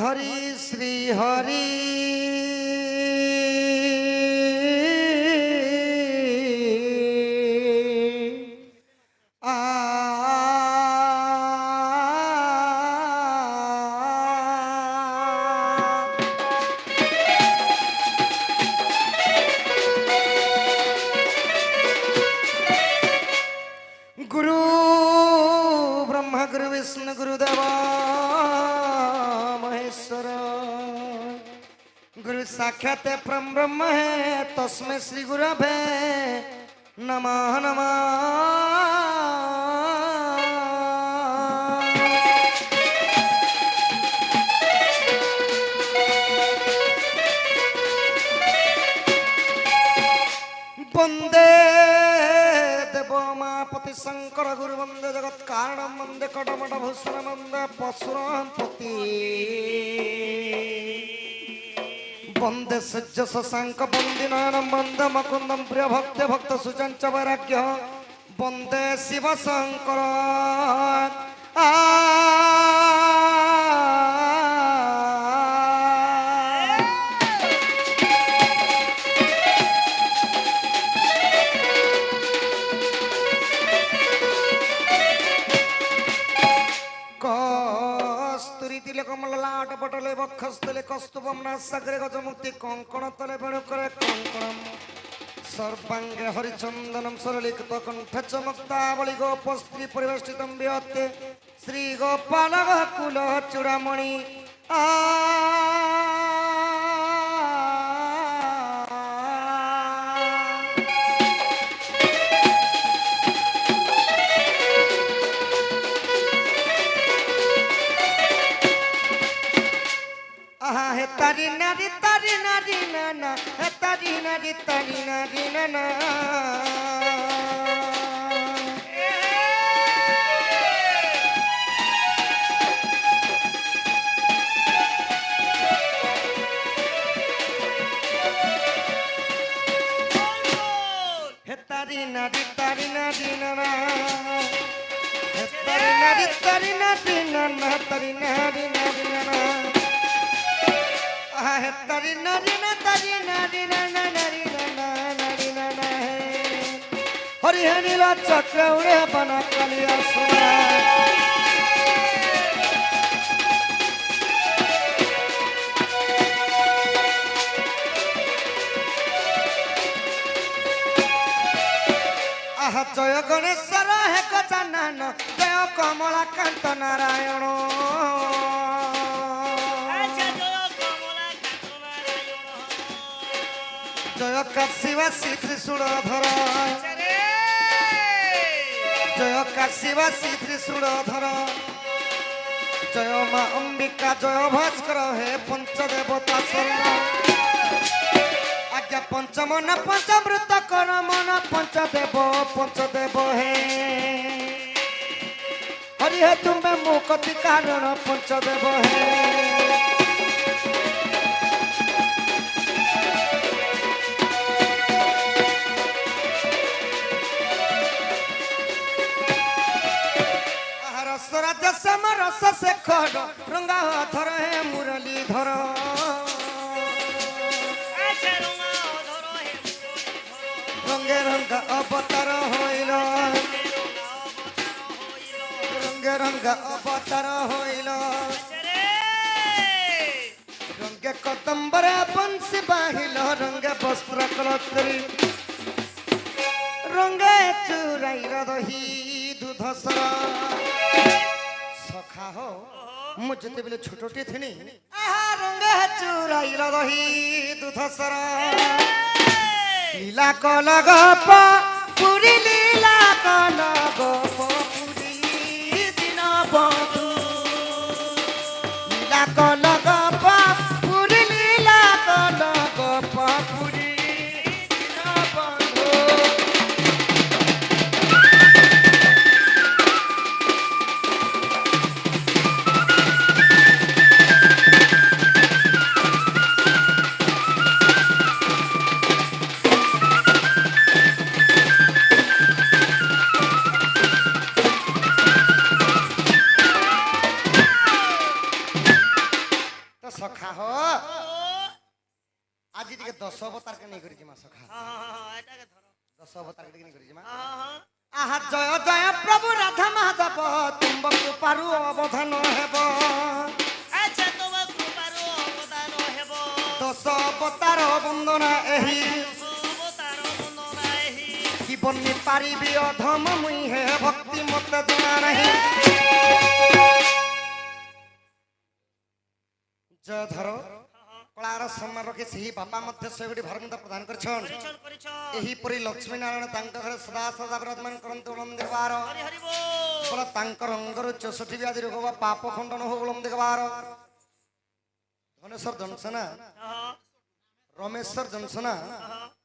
हरि श्री हरि गुरु ब्रह्मा गुरु विष्णु गुरुदेवा महेश्वर गुरु साक्षात परम ब्रह्म है तस्मै श्री गुरवे नमः नमः। वंदे देव मापति शंकर गुरु वंदे जगत कारण वंदे कटमट भूषण वंदे पशुरामपति वंदे सज्ज शशांक वंदिनानं वंदे मुकुंदं प्रिय भक्त भक्त सुचंच वैराग्य वंदे शिव शंकर कमललाट पटले बक्षस्थले कस्तुभं नासाग्रे गजमुक्ति कंकण तले वेणुकरे कंकणम सर्वांगे हरिचंदनम सरलिखित कंठे च मुक्तावली गोपस्त्री परिवेष्टितं विहते श्री गोपाल कुल चूड़ामणि तारी नारी नाना तारी नारी नाना तारी नारी नाना तारी नारी नाना तारी नारी नाना तारी नारी ना हरि हरि चक्र उड़े बना कलिया सोना आह जय गणेश्वर हे गजानन जय कमलाकांत नारायण जय काशीवासी त्रिशूलधर जय काशीवासी त्रिशूलधर जय मां अंबिका जय भास्कर हे पंचदेवता शरण आज्ञा पंचमन पंचामृत कर मन पंचदेव हे हरि हे तुम्हें मुक्ति कारण पंचदेव हे रस शेखर रंगा धर है मुरली धर रंगे रंग अवतार होइल रंगे रंग अवतार होइल रंगे कदम्बर बंशी बाहिल रंगे वस्त्र कलत्री रंगे चुराइल दही दूध सरा सखा हो मुझे बेले छोटे थे रंग चुराइल दही दूध सरा लीला कल गप पुरी लीला कल गप पुरी दिन बधू लीला कल गप पुरी लीला कल गप पुरी दिन बधू सखा हो आज टिके 10 अवतार के नहीं करी जिमा सखा एटा के धरो 10 अवतार के नहीं करी जिमा आहा जय जय प्रभु राधा माधव तुमको पारु अवधान हेबो अच्छा तुम कृपारो अवदान हेबो 10 अवतार वंदना एही अवतार वंदना एही की बन्नी पारिबी अधम मुई हे भक्ति मत जना नहीं जय धरो कलार सम्मान रखी सही बापा मध्य सेगुडी भरमता प्रदान करछन एही परि लक्ष्मी नारायण तांक घर सदा सदा विराजमान करंतु मंदिर बार हरि हरि बोल बोला तांक रंगर 64 व्याधि रोग पाप खंडन हो बुलंद बार धनेश्वर जनसना रमेश्वर जनसना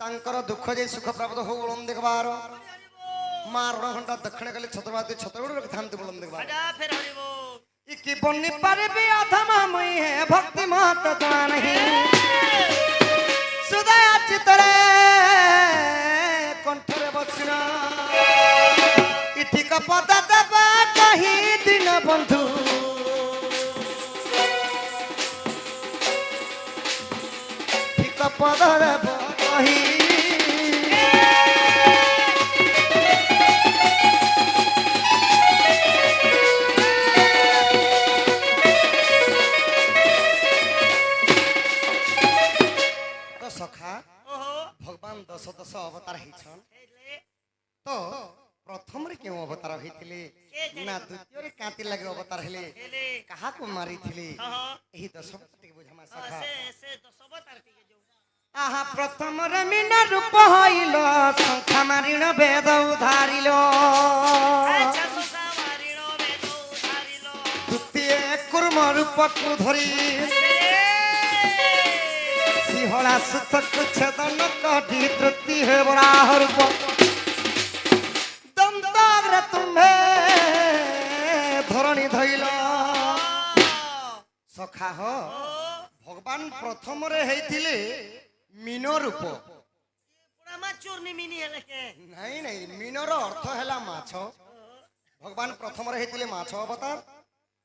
तांकर दुख जे सुख प्राप्त हो बुलंद बार मां रण घंटा दक्षिण काली छत्रवादी छत्रगुड़ रखि थांति बुलंद बार फिर हरि बोल इकी बन्नी पारिबी अधमा मुई है भक्ति मत जना नहीं सुदया चितरे कंठरे बसिना इठी का पद देबा कहीं दिन बंधु ठीक पद देबा कहीं भगवान 10 अवतार होइछन तो प्रथम रे क्यों अवतार होइतिले ना द्वितीय रे कांति लगे अवतार हेले कहा को मारी थिले एही 10 अवतार के बुझमा सखा से 10 अवतार के जो आहा प्रथम रे मीना रूप होइलो संखा मारिण वेद उधारिलो अच्छा संखा मारिण वेद उधारिलो द्वितीय कुर्म रूप को धरी हला सुतक छदन कढी तृती है बराह रूप दंताग्र तुम्हे धरणी धइल सखा हो भगवान प्रथम रे हेथिले मीन रूप पुरा मा चूर्णी मिनी हेले के नहीं नहीं मीनर अर्थ हैला माछ भगवान प्रथम रे हेथिले माछ अवतार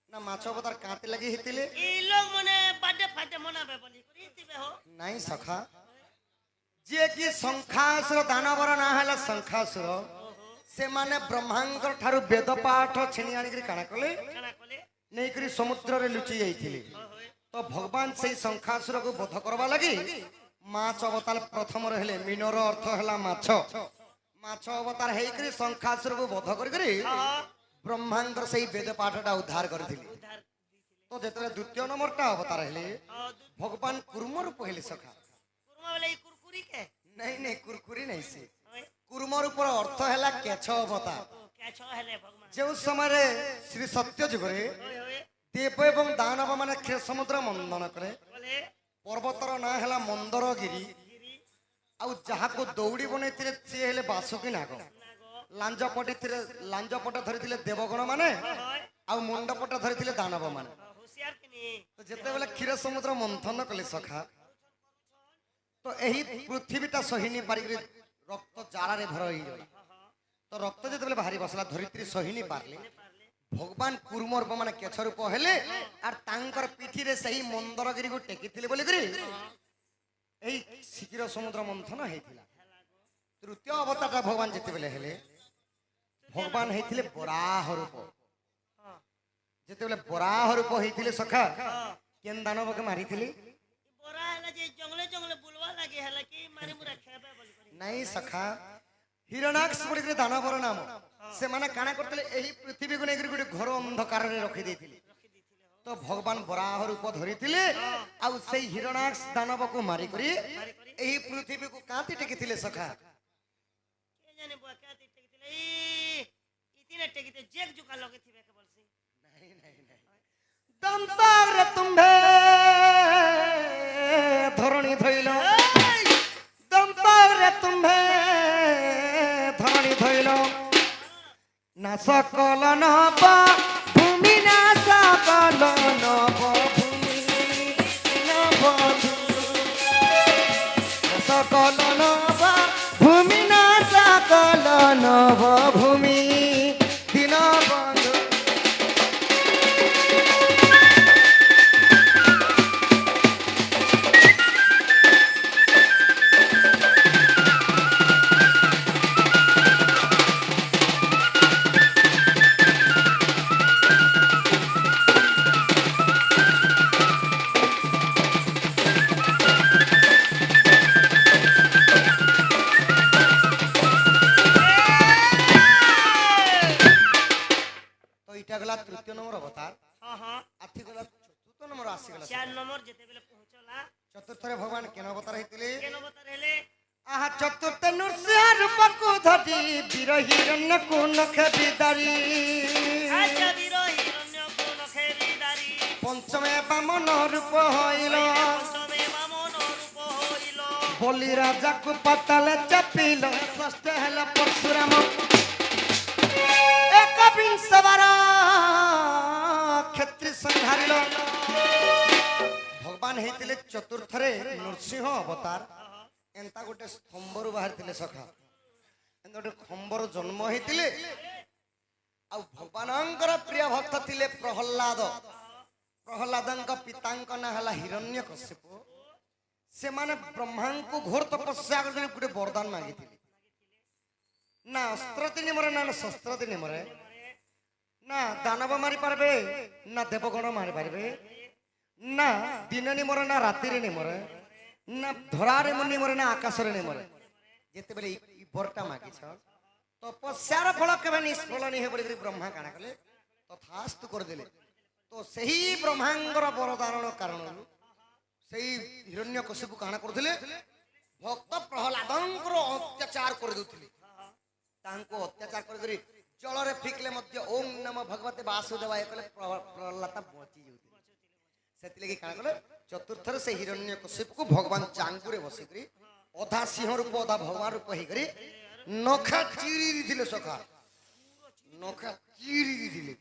ना माछ अवतार कांति लगी हेतिले ई लोग मने बर्थडे फाटे मनाबे बोली करितिबे हो नहीं सखा जे कि शंखासुर दानवर ना हैला शंखासुर से माने ब्रह्मांकर ठारू वेद पाठ छिनी आनी करी काना कले नहीं करी समुद्र रे लुचि जाइथिले तो भगवान से शंखासुर को वध करबा लगी माछ अवतार प्रथम रहले मीनर अर्थ हैला माछ माछ अवतार हेई करी शंखासुर को वध करी करी ब्रह्मांकर से वेद पाठटा उद्धार करथिले तो जेतले द्वितीय नंबरटा अवतार हेले भगवान कुर्म रूप हेले सखा कुर्मा वाला ई कुरकुरी के नहीं नहीं कुरकुरी नहीं से कुर्म रूप अर्थ हैला केछ अवतार केछ हेले भगवान जे उस समय रे श्री सत्य जुग रे देव एवं दानव माने क्षीर समुद्र मंदन करे पर्वतर ना हैला मंदरगिरी आ जहा को दौड़ी बनेथिले से हेले बासुकी नाग लांजपट धरी देवगण माने आ मुंडपट धरी दानव माने तो जेते बेले क्षीर समुद्र मंथन कले सखा तो एही पृथ्वीटा सहिनी पारि रक्त जार रे भर होई तो रक्त जेते बेले भारी बसला धरित्री सहिनी पारले भगवान कुर्म रूप माने केछ रूप हेले आर तांकर पिठी रे सही मंदरगिरी को टेकिथिले बोली करी एही क्षीर समुद्र मंथन हेतिला तृतीय अवतार भगवान जेते बेले हेले भगवान हेतिले बराह रूप जेते बेले बराह रूप हेतिले सखा केन दानव के मारिथिले बराह हला जे जंगले जंगले बुलवा लागे हला कि मारी मुरा खेबे बोली करी नहीं सखा हिरणाक्ष बोली करे दानवर नाम से माने काना करतले एही पृथ्वी को नेकरी गुडी घर अंधकार रे रखि देथिले तो भगवान बराह रूप धरिथिले आ से हिरणाक्ष दानव को मारी करी एही पृथ्वी को कांति टेकिथिले सखा के जाने बुआ काती टेकिथिले ई इतिने टेकिते जेक जुका लगे थिबे के बोलसी नहीं नहीं नहीं दंताग्र तुम्हे धरणी धइलो दंताग्र तुम्हे धरणी धइलो ना सकल नब भूमि ना सकल नब भूमि नब सकल नब भूमि ना सकल नब भूमि दिन बंधु अवतार हाँ हाँ आथि गला चतुर्थ नंबर आसी गला 4 नंबर जेतेबेले पहुंचला चतुर्थ रे भगवान केन अवतार हेतिले केन अवतार हेले आहा चतुर्थ नृसिंह रूप को धरि वीर हिरण्य को नख बिदारी अच्छा वीर हिरण्य को नखे बिदारी पंचमे बामन रूप होइल पंचमे बामन रूप होइल बोली राजा को पताल चपिल षष्ठ हेला परशुराम एक विंश बार क्षत्रि संहारिल भगवान हेतिले चतुर्थ रे नृसिंह अवतार एंता गोटे स्तंभरू बाहर थिले सखा एंता गोटे खंबर जन्म हेतिले आ भगवानंकर प्रिय भक्त थिले प्रहल्लाद प्रहल्लादंक पितांक ना हला हिरण्यकशिपु से माने ब्रह्मा को घोर तपस्या कर गोटे वरदान मांगी ना अस्त्र तीन मरे ना शस्त्र तीन मरे ना दानव मारी पारबे ना देवगण मारी पारबे ना दिन निमरे ना राति निमरे ना धरारे मनी मरे ना आकाश रे मरे जेते बेले ई बरटा मागी छ तपस्यार फल केबे निष्फल नहीं हे बोली ब्रह्मा काना कले तथास्तु कर देले तो सही ब्रह्मांगर वरदान कारण सही हिरण्यकशिपु काना करथिले भक्त प्रहलादंकर अत्याचार कर दउथिले तांको अत्याचार कर करी जल रे फिकले मध्य ओम नमः भगवते वासुदेवाय कले प्रहलाद बची जउथिले सेति लगी काना कले चतुर्थ से हिरण्यकशिपु को भगवान चांगुरे बसिकरी अधा सिंह रूप अधा भगवान रूप हे करी नखा चीरी दिथिले सखा नखा चीरी दिथिले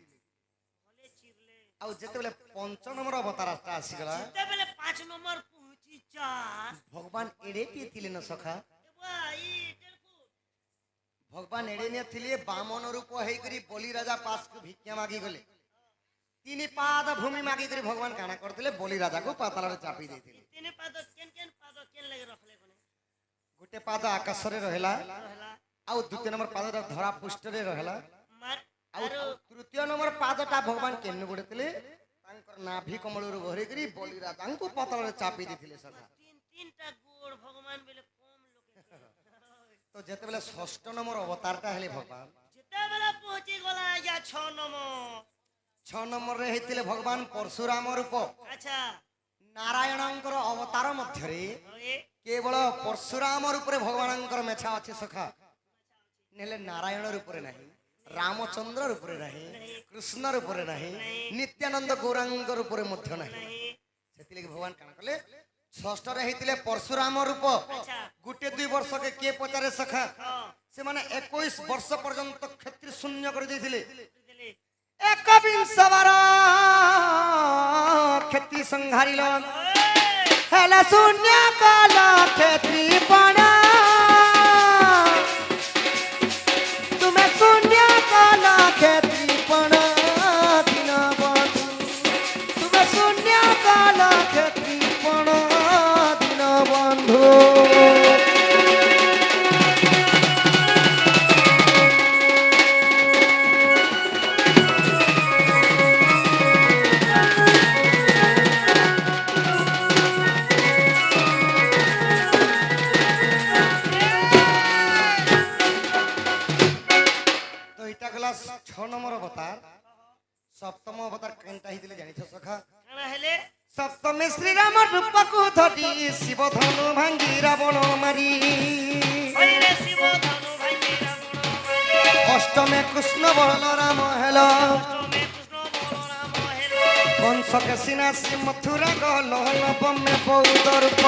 आ जेते बेले पंच नंबर अवतार आसी गला जेतेबेले 5 नंबर पहुंची चा भगवान एडे थिले न सखा भाई देखो भगवान एडे ने थिले बामन रूप हे करी बलि राजा पास को भिक्षा मागी गले तीन पाद भूमि मागी करी भगवान काना करथिले बलि राजा को पाताल रे चापी देथिले तीन पाद केन लगे रखले कोने गोटे पाद आकाश रे रहेला रहला आ द्वितीय नंबर पाद धरा पृष्ठ रे रहेला मार आ तृतीय नंबर पादटा भगवान केन गुडेथिले तांकर नाभि कमल रो भरे करी बलि राजा को पाताल रे चापी देथिले सखा तीनटा गोड़ भगवान बेले कम लोके तो जेते बेले षष्ठ नंबर अवतारटा हेले भगवान जेतेबेले पहुंची गला या 6 नंबर 6 नंबर रे हेतिले भगवान परशुराम रूप अच्छा नारायणंकर अवतार मध्य रे ओए केवल परशुराम रूप रे भगवानंकर मेछा अछि सखा नेले नारायण रूप रे नहीं रामचंद्र रूप रे नहीं कृष्ण रूप रे नहीं नित्यानंद गौरांग रूप रे मध्य नहीं सेति लगी भगवान काना कले षष्ठ रे हेतिले परशुराम रूप अच्छा गुटे 2 वर्ष के पचारे सखा हां से माने 21 वर्ष पर्यंत क्षत्रि शून्य कर देथिले दिले एक विंश बार क्षत्रि संहारिल हेला शून्य काल क्षत्रि पणा तुम्हें शून्य काल क्षत्रि पणा दिन बंधु तुम्हें शून्य काल क्षत्रि पणा दिन बंधु सप्तम अवतार केनटा हितिले जानिछ सखा काना हेले सप्तमे श्री राम रूप को धरि शिव धनु भांगी रावण मारी ओइरे शिव धनु भाई रावण मारे अष्टमे कृष्ण बलराम हेल अष्टमे कृष्ण बलराम हेले कंस के सिनासी मथुरा गल नवमे बौद्ध रूप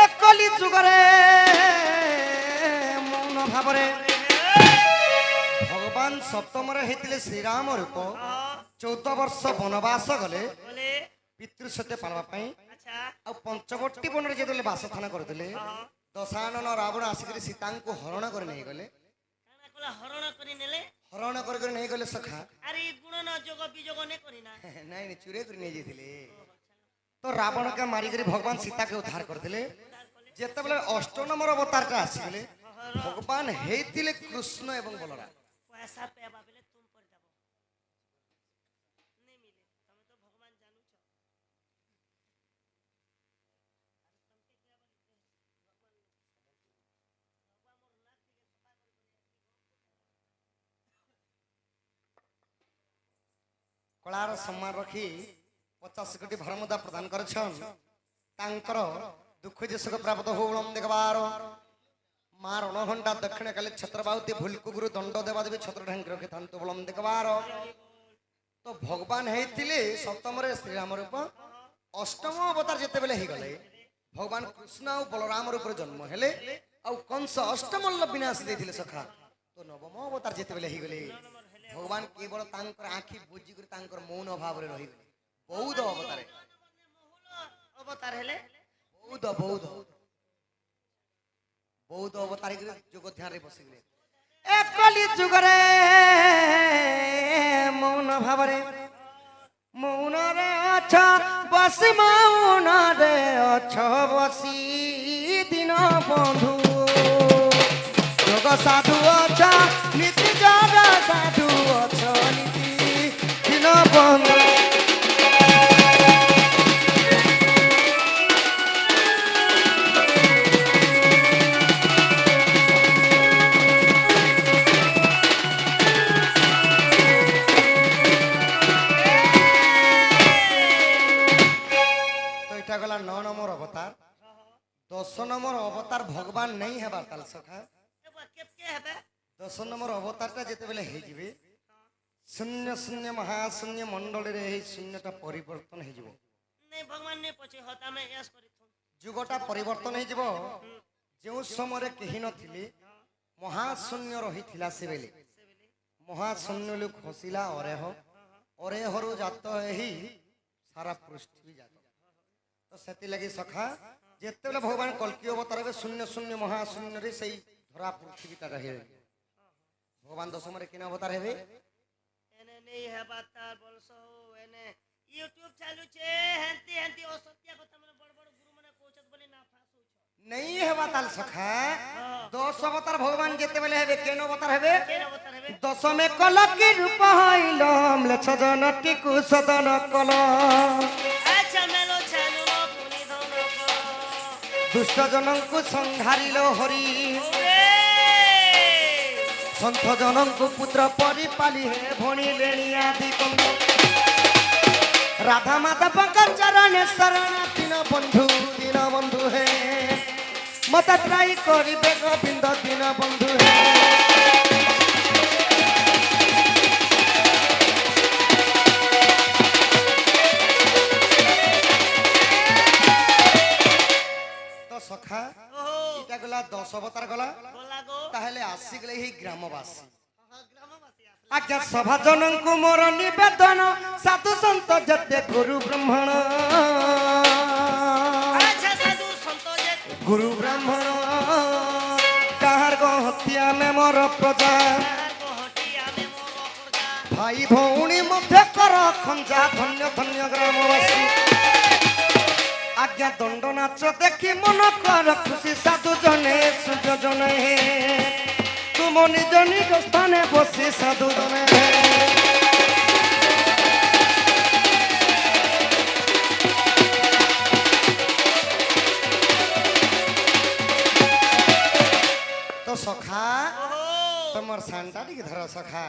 एकली जुगरे मौन भावरे भगवान सप्तम रे हेतिले श्री राम रूप 14 वर्ष वनवास गले बोले पितृ सत्य पालवा पई अच्छा आ पंचवटी वन रे जेतले बासस्थान करथिले दशानन रावण आसिकरी सीता को हरण कर नहीं गले काना कला हरण करी नेले हरण कर नहीं गले सखा अरे गुण न जोग बिजोग ने करी ना नहीं नहीं चुरे कर नहीं जेथिले तो रावण के मारी करी भगवान सीता के उद्धार करथिले जेतबेले अष्ट नंबर अवतार का आसिले भगवान हेतिले कृष्ण एवं बलराम पैसा पेबा बेले तुम पर जाबो नहीं मिले તમે तो भगवान जानू छ କଳାର ସମ୍ମାନ ରଖି 50 କୋଟି ଭରମୁଦା ପ୍ରଦାନ କରିଛନ୍ ତାଙ୍କର ଦୁଃଖ ଦେଶକ ପ୍ରାପ୍ତ ହୋଉଳମ ଦେଖବାର ମା ରଣଘଣ୍ଟା ଦକ୍ଷିଣ କାଲି ଛତ୍ରବାହୁତି ଭୁଲକୁ ଗୁରୁ ଦଣ୍ଡ ଦେବା ଦେବୀ ଛତ୍ର ଢାଙ୍କି ରଖିଥାନ୍ତୁ ବଳମ ଦେଖବାର ତ ଭଗବାନ ହେଇଥିଲେ ସପ୍ତମରେ ଶ୍ରୀରାମ ରୂପ ଅଷ୍ଟମ ଅବତାର ଯେତେବେଳେ ହେଇଗଲେ ଭଗବାନ କୃଷ୍ଣ ଆଉ ବଳରାମ ରୂପରେ ଜନ୍ମ ହେଲେ ଆଉ କଂସ ଅଷ୍ଟମଲ୍ଲ ବିନାଶ ଦେଇଥିଲେ ସଖା ତ ନବମ ଅବତାର ଯେତେବେଳେ ହେଇଗଲେ ଭଗବାନ କେବଳ ତାଙ୍କର ଆଖି ବୁଝି କରି ତାଙ୍କର ମୌନ ଭାବରେ ରହିଗଲେ ବୌଦ୍ଧ ଅବତାରେ ଅବତାର ହେଲେ ବୌଦ୍ଧ ବୌଦ୍ଧ ବୌଦ୍ଧ ଅବତାର ଯୋଗ ଧ୍ୟାନରେ ବସିଗଲେ ଏକଲି ଯୁଗରେ ମୌନ ଭାବରେ ମୌନରେ ଅଛ ବସି ମୌନରେ ଅଛ ବସି ଦିନ ବନ୍ଧୁ ଯୋଗ ସାଧୁ ଅଛ ନୀତି ଯୋଗ ସାଧୁ ଅଛ ନୀତି ଦିନ ବନ୍ଧୁ गला 9 नंबर अवतार 10 नंबर अवतार भगवान नहीं हेबार ताल सखा 10 नंबर अवतार ता जेते बेले हे जिवे शून्य शून्य महाशून्य मंडल रे हे शून्यता परिवर्तन हे जिवो नहीं भगवान ने पछे हता में यस करिथु जुगटा परिवर्तन हे जिवो जेउ समय केहि नथिले महाशून्य रहिथिला से बेले महाशून्य लु खसिला अरेहरु जात एही सारा पृथ्वी जात तो सेति लगी सखा जेते बेले भगवान कल्की अवतार हे शून्य शून्य महाशून्य रे सही धरा पृथ्वीटा रहे भगवान दशम रे किन अवतार हेबे एने नहीं है बातार बोलसो एने यूट्यूब चालू छे हंती हंती असत्य কথা মানে বড় বড় গুরু মানে কোচत বলি না ফাসু छ नहीं हेबा ताल सखा 10 अवतार भगवान जेते बेले हेबे केन अवतार हेबे दशमे कलकी रूप हइलम ले छजन टिकु सदन कल अच्छा मेलो चालू पुनी धन को दुष्ट जनंकु संहारिलो हरि संत जनंकु पुत्र परिपाली हे भणी लेणी आदि कंद राधा माता पंकज चरण शरण दिन बंधु हे मत त्राई करिबे गोविंद दिन बंधु हे तो सखा इटा गला 10 अवतार गला ताहले आसी गले ही ग्रामवासी आज्ञा सभा जनन को मोर निवेदन साधु संत जते गुरु ब्राह्मण अच्छा साधु संत जते गुरु ब्राह्मण कहार गो हत्या में मोर प्रजा भाई भौणी मध्य कर खंजा धन्य धन्य ग्रामवासी आज्ञा दंड नाच देखी मन कर खुशी साधु जने सूर्य जने तुम निज निज स्थाने बसी साधु जने तो सखा तुमर सांटा टिके धर सखा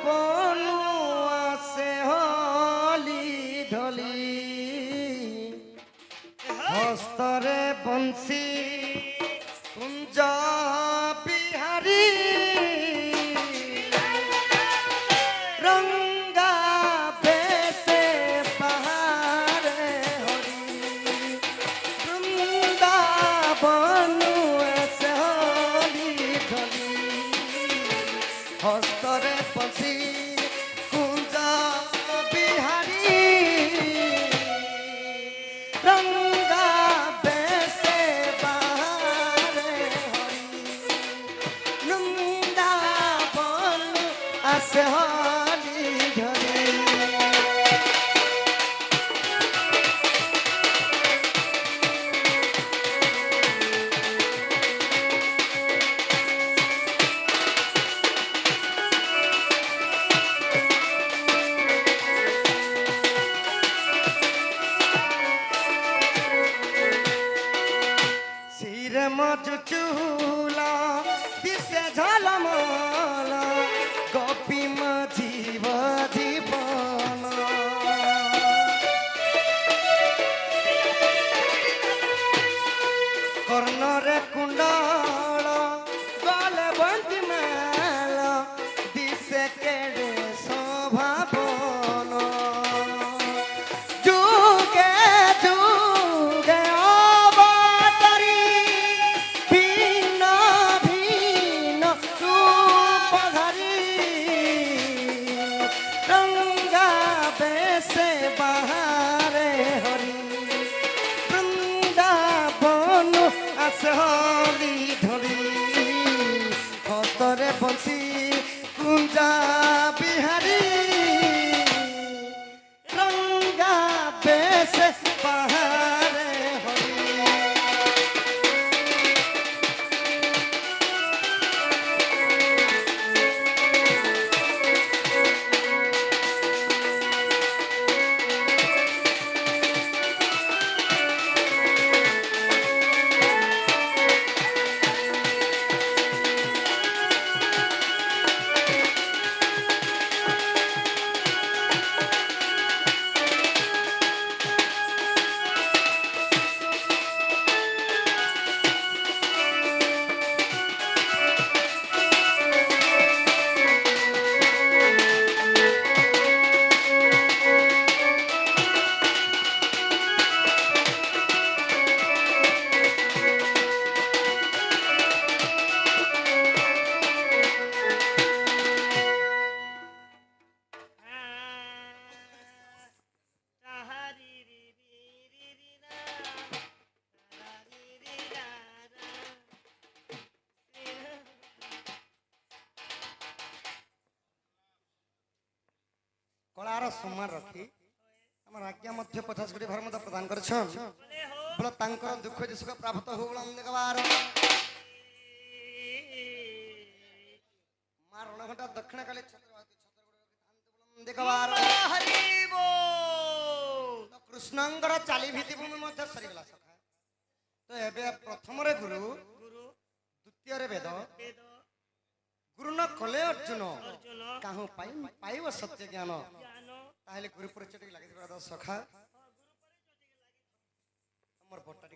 बनुआ से होली ढली हस्तरे बंसी कुंज बिहारी रंगा बेसे बहारे हरी वृंदावन से होली ढली हस्तरे बंसी कुंज बिहारी रंगा बेसे बहारे हरी वृंदावन से होली ढली सिरे मजु चूला दिसे झलमला गोपी माझी ভাবন যুগে যুগে অবতারি ভিন্ন ভিন্ন রূপধারী রঙ্গা বেশে বাহারে হরি বৃন্দাবন আছে হরি ধরি হস্তরে বংশী কুঞ্জা বিহারী রঙ্গা বেশে বাহারে হরি কলার সম্মান রাখি আমার আজ্ঞা মধ্যে 50 কোটি ভার মধ্যে প্রদান করেছেন বলে তাঙ্কর দুঃখ যে সুখ প্রাপ্ত হো বলে দেখবার মা রণঘণ্টা দক্ষিণ কালে দেখবার তো কৃষ্ণঙ্কর চালি ভিত্তিভূমি মধ্যে সরিগলা সখা তো এবে প্রথমরে গুরু গুরু দ্বিতীয়রে বেদ বেদ গুরু ন কলে অর্জুন অর্জুন কাহু পাইব সত্য জ্ঞান জ্ঞান তাহলে গুরু পরিচয় লাগে সখা আমার বটটা